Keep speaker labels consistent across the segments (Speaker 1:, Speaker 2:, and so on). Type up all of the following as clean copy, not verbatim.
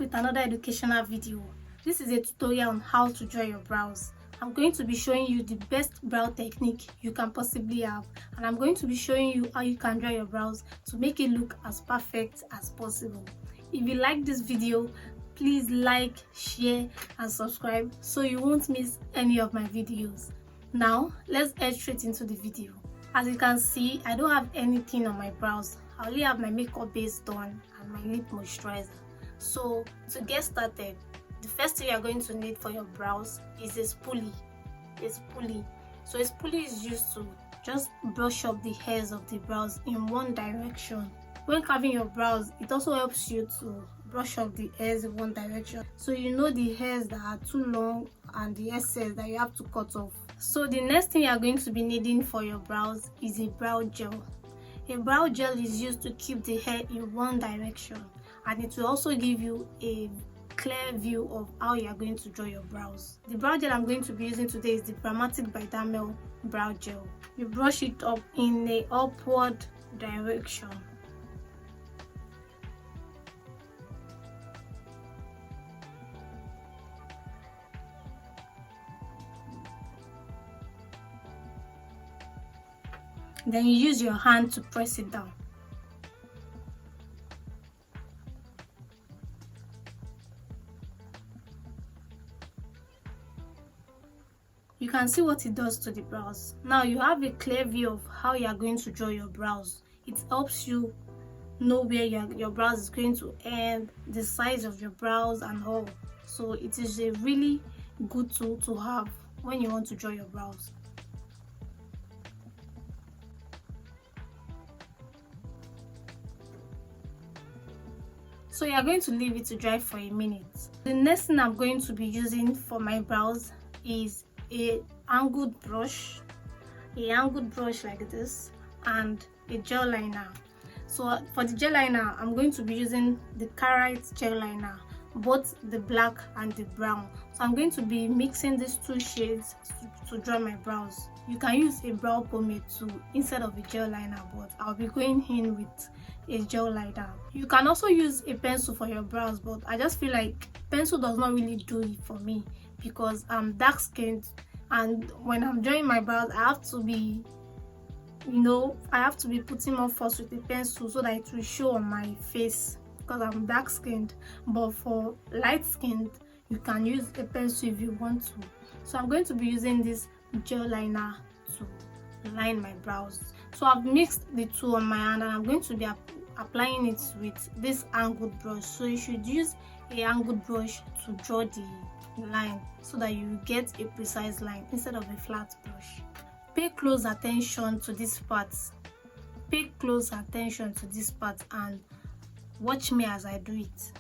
Speaker 1: with another educational video. This is a tutorial on how to draw your brows. I'm going to be showing you the best brow technique you can possibly have, and I'm going to be showing you how you can draw your brows to make it look as perfect as possible. If you like this video, please like, share and subscribe so you won't miss any of my videos. Now let's head straight into the video. As you can see, I don't have anything on my brows. I only have my makeup base done and my lip moisturizer. So to get started, the first thing you're going to need for your brows is a spoolie. So a spoolie is used to just brush up the hairs of the brows in one direction. When carving your brows, it also helps you to brush up the hairs in one direction, so you know the hairs that are too long and the excess that you have to cut off. So the next thing you are going to be needing for your brows is a brow gel. A brow gel is used to keep the hair in one direction, and it will also give you a clear view of how you are going to draw your brows. The brow gel I'm going to be using today is the Dramatic by Damel brow gel. You brush it up in a upward direction. Then you use your hand to press it down. You can see what it does to the brows. Now you have a clear view of how you are going to draw your brows. It helps you know where your brows is going to end, the size of your brows and all. So it is a really good tool to have when you want to draw your brows. So you are going to leave it to dry for a minute. The next thing I'm going to be using for my brows is a angled brush like this, and a gel liner. So for the gel liner, I'm going to be using the Carite gel liner, both the black and the brown. So I'm going to be mixing these two shades to draw my brows. You can use a brow pomade too instead of a gel liner, but I'll be going in with a gel liner. You can also use a pencil for your brows, but I just feel like pencil does not really do it for me because I'm dark skinned, and when I'm drawing my brows I have to be putting more force with the pencil so that it will show on my face because I'm dark skinned. But for light skinned, you can use a pencil if you want to. So I'm going to be using this gel liner to line my brows. So I've mixed the two on my hand, and I'm going to be applying it with this angled brush. So you should use a angled brush to draw the line so that you get a precise line instead of a flat brush. Pay close attention to this part. And watch me as I do it.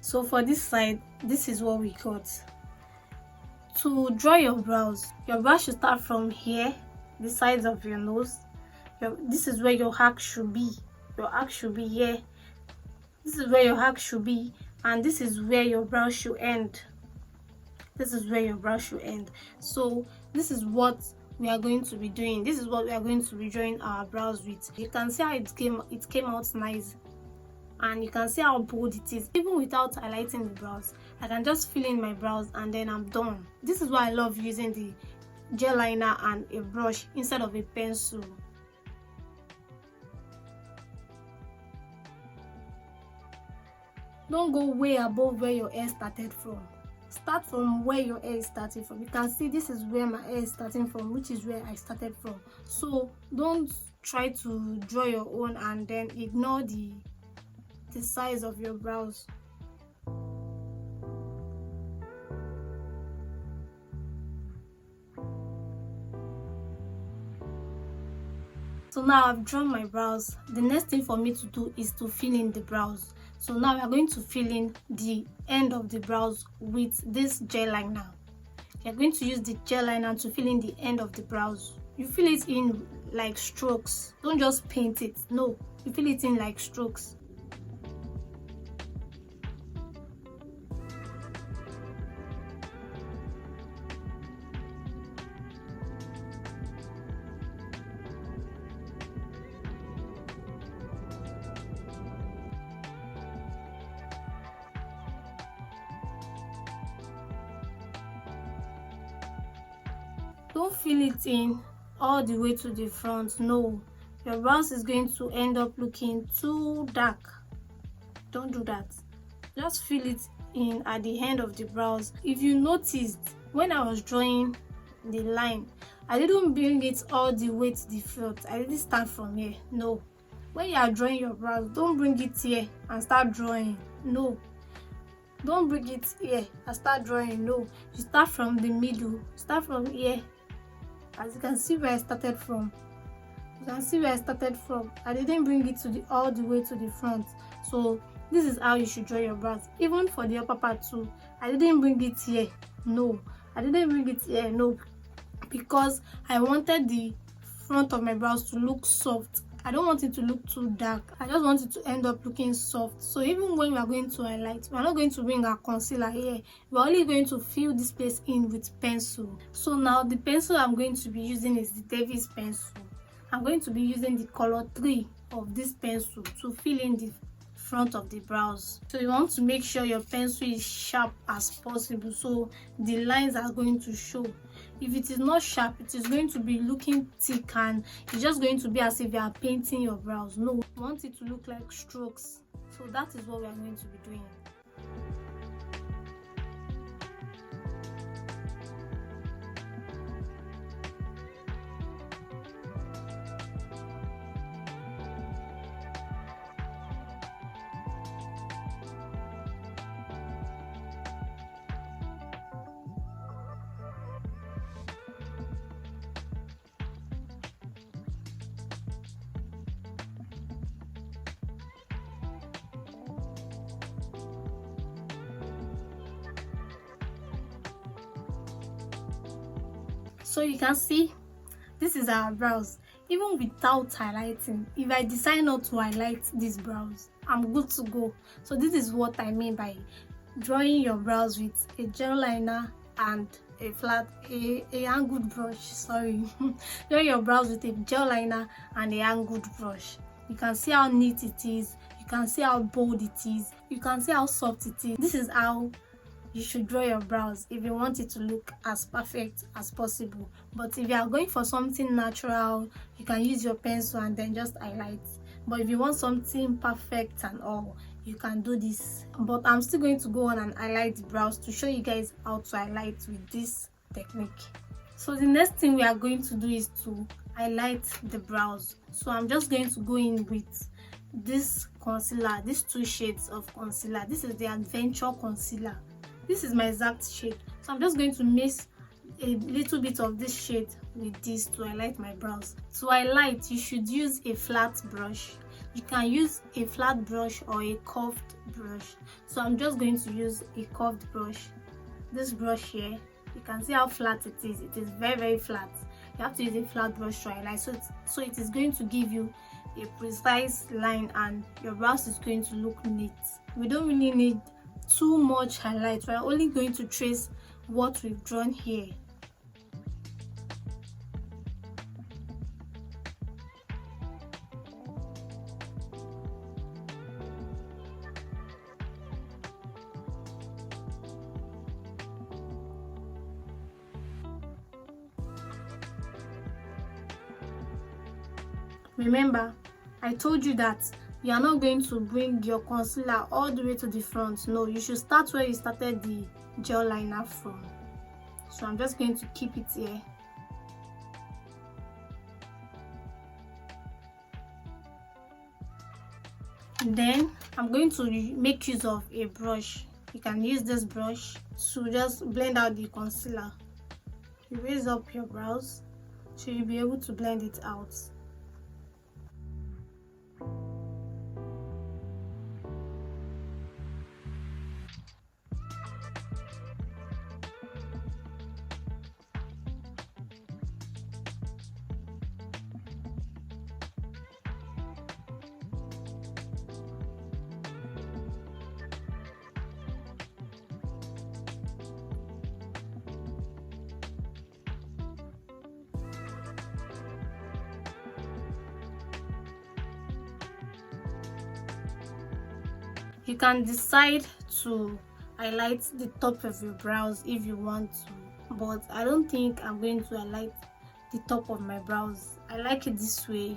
Speaker 1: So for this side, this is what we got. To draw your brows should start from here, the sides of your nose. This is where your arc should be. Your arc should be here. This is where your arc should be, and this is where your brow should end. So this is what we are going to be doing. This is what we are going to be drawing our brows with. You can see how it came out nice, and you can see how bold it is. Even without highlighting the brows, I can just fill in my brows and then I'm done. This is why I love using the gel liner and a brush instead of a pencil. Don't go way above where your hair started from. Start from where your hair is starting from. You can see this is where my hair is starting from, which is where I started from. So don't try to draw your own and then ignore the size of your brows. So now I've drawn my brows. The next thing for me to do is to fill in the brows. So now we are going to fill in the end of the brows with this gel liner. You're going to use the gel liner to fill in the end of the brows. You fill it in like strokes. Don't just paint it. No, you fill it in like strokes. Don't fill it in all the way to the front. No, your brows is going to end up looking too dark. Don't do that. Just fill it in at the end of the brows. If you noticed, when I was drawing the line, I didn't bring it all the way to the front. I didn't start from here. No, when you are drawing your brows, don't bring it here and start drawing. No, don't bring it here and start drawing. No, you start from the middle. Start from here. As you can see where I started from. I didn't bring it to all the way to the front. So this is how you should draw your brows. Even for the upper part too, I didn't bring it here. No, I didn't bring it here. No, because I wanted the front of my brows to look soft. I don't want it to look too dark. I just want it to end up looking soft. So even when we are going to highlight, we are not going to bring our concealer here. We're only going to fill this place in with pencil. So now the pencil I'm going to be using is the Davis pencil. I'm going to be using the color 3 of this pencil to fill in the front of the brows. So you want to make sure your pencil is sharp as possible so the lines are going to show. If it is not sharp, it is going to be looking thick and it's just going to be as if you are painting your brows. No, you want it to look like strokes. So that is what we are going to be doing. So you can see this is our brows. Even without highlighting, if I decide not to highlight these brows, I'm good to go. So this is what I mean by drawing your brows with a gel liner and a angled brush. Sorry, drawing your brows with a gel liner and a angled brush. You can see how neat it is. You can see how bold it is. You can see how soft it is. This is how you should draw your brows if you want it to look as perfect as possible. But if you are going for something natural, you can use your pencil and then just highlight. But if you want something perfect and all, you can do this. But I'm still going to go on and highlight the brows to show you guys how to highlight with this technique. So the next thing we are going to do is to highlight the brows. So I'm just going to go in with this concealer, these 2 shades of concealer. This is the Adventure concealer. This is my exact shade. So I'm just going to mix a little bit of this shade with this to highlight my brows. To highlight, you should use a flat brush. You can use a flat brush or a curved brush. So I'm just going to use a curved brush. This brush here, you can see how flat it is. It is very, very flat. You have to use a flat brush to highlight. So it is going to give you a precise line and your brows is going to look neat. We don't really need too much highlight. We're only going to trace what we've drawn here. Remember, I told you that you are not going to bring your concealer all the way to the front. No, you should start where you started the gel liner from. So I'm just going to keep it here. Then I'm going to make use of a brush. You can use this brush to just blend out the concealer. You raise up your brows so you'll be able to blend it out. You can decide to highlight the top of your brows if you want to, but I don't think I'm going to highlight the top of my brows. I like it this way.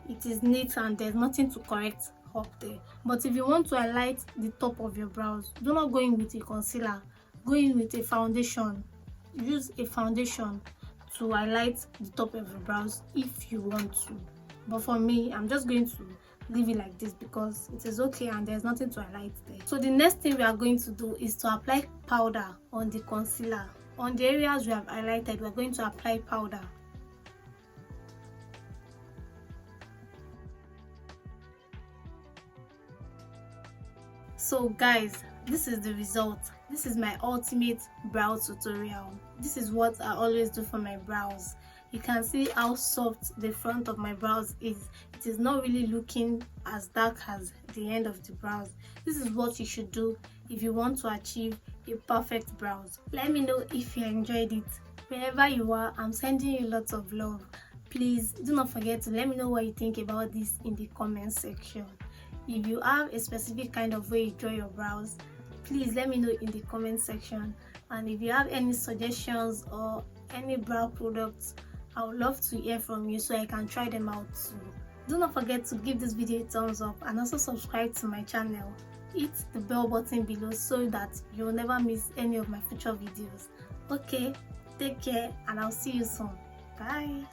Speaker 1: It is neat and there's nothing to correct up there. But if you want to highlight the top of your brows, do not go in with a concealer, go in with a foundation. Use a foundation to highlight the top of your brows if you want to. But for me, I'm just going to leave it like this because it is okay and there's nothing to highlight there. So the next thing we are going to do is to apply powder on the concealer. On the areas we have highlighted, we are going to apply powder. So guys, this is the result. This is my ultimate brow tutorial. This is what I always do for my brows. You can see how soft the front of my brows is. It is not really looking as dark as the end of the brows. This is what you should do if you want to achieve a perfect brows. Let me know if you enjoyed it. Wherever you are, I'm sending you lots of love. Please do not forget to let me know what you think about this in the comment section. If you have a specific kind of way you draw your brows, please let me know in the comment section. And if you have any suggestions or any brow products, I would love to hear from you so I can try them out too. Do not forget to give this video a thumbs up and also subscribe to my channel. Hit the bell button below so that you will never miss any of my future videos. Okay, take care and I'll see you soon. Bye.